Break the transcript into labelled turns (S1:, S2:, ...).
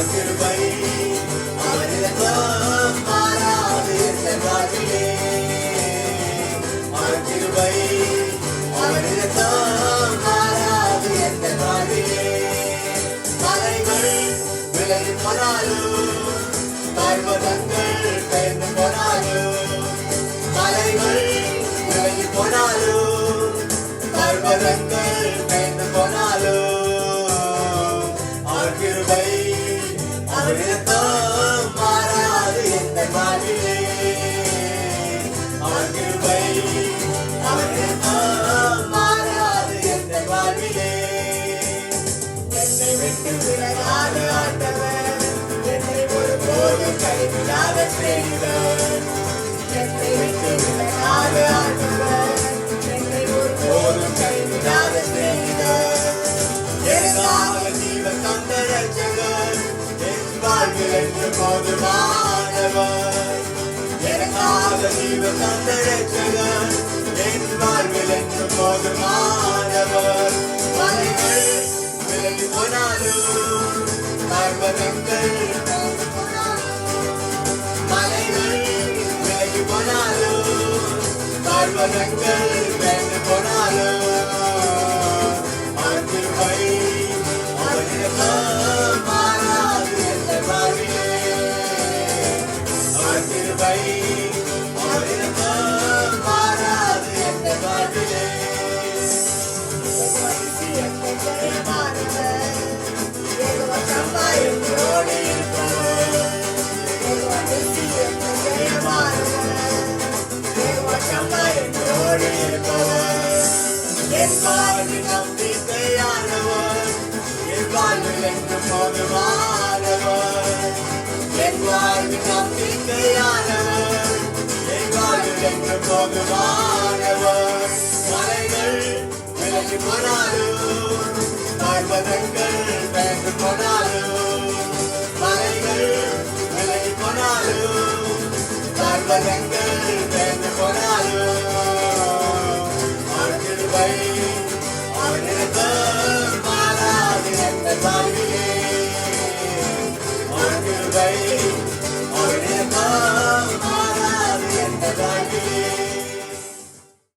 S1: கிருபை அவர் இரக்கம் மாறாது எந்த வாழ்விலே அவர் கிருபை அவர் இரக்கம் மாறாது எந்த வாழ்விலே மலைகள் விலகி போனாலும் பர்வதங்கள் பெயர்ந்து போனாலும் மலைகள் விலகி போனாலும் பர்வதங்கள் பெயர்ந்து போனாலும் அவர் கிருபை அவர் இரக்கம் மாறாது எந்த வாழ்விலே அவர் கிருபை அவர் இரக்கம் மாறாது எந்த வாழ்விலே என்னை விட்டு விலகாத ஆண்டவர் என்னை ஒருபோதும் கைவிடாத செய்தவர் என்னை விட்டு விலகாத ஆண்டவர் என்னை ஒருபோதும் கைவிடாத செய்தவர் எனக்காக ஜீவன் தந்த ரட்சகர் என் வாழ்வில் என்று போதுமானவர் எனக்காக ஜீவன் தந்த ரட்சகர் என் வாழ்வில் என்று போதுமானவர் மலைகள் விலகி போனாலும் பர்வதங்கள் மலைகள் விலகி போனாலும் பர்வதங்கள் வென்று போனாலும் அவர் கிருபை அவர் இரக்கம் மாறாது எந்த வாழ்விலே அவர் கிருபை அவர் இரக்கம் மாறாது எந்த வாழ்விலே என்னோடு இருப்பவர் என் வாழ்வில் நம்பிக்கையானவர் என் வாழ்வில் என்று போதுமானவர் என் வாழ்வில் நம்பிக்கையானவர் என் வாழ்வில் என்று போதுமானவர் மலைகள் விலகி போனாலும் பர்வதங்கள் பெயர்ந்து போனாலும் மலைகள் விலகி போனாலும் பர்வதங்கள் பெயர்ந்து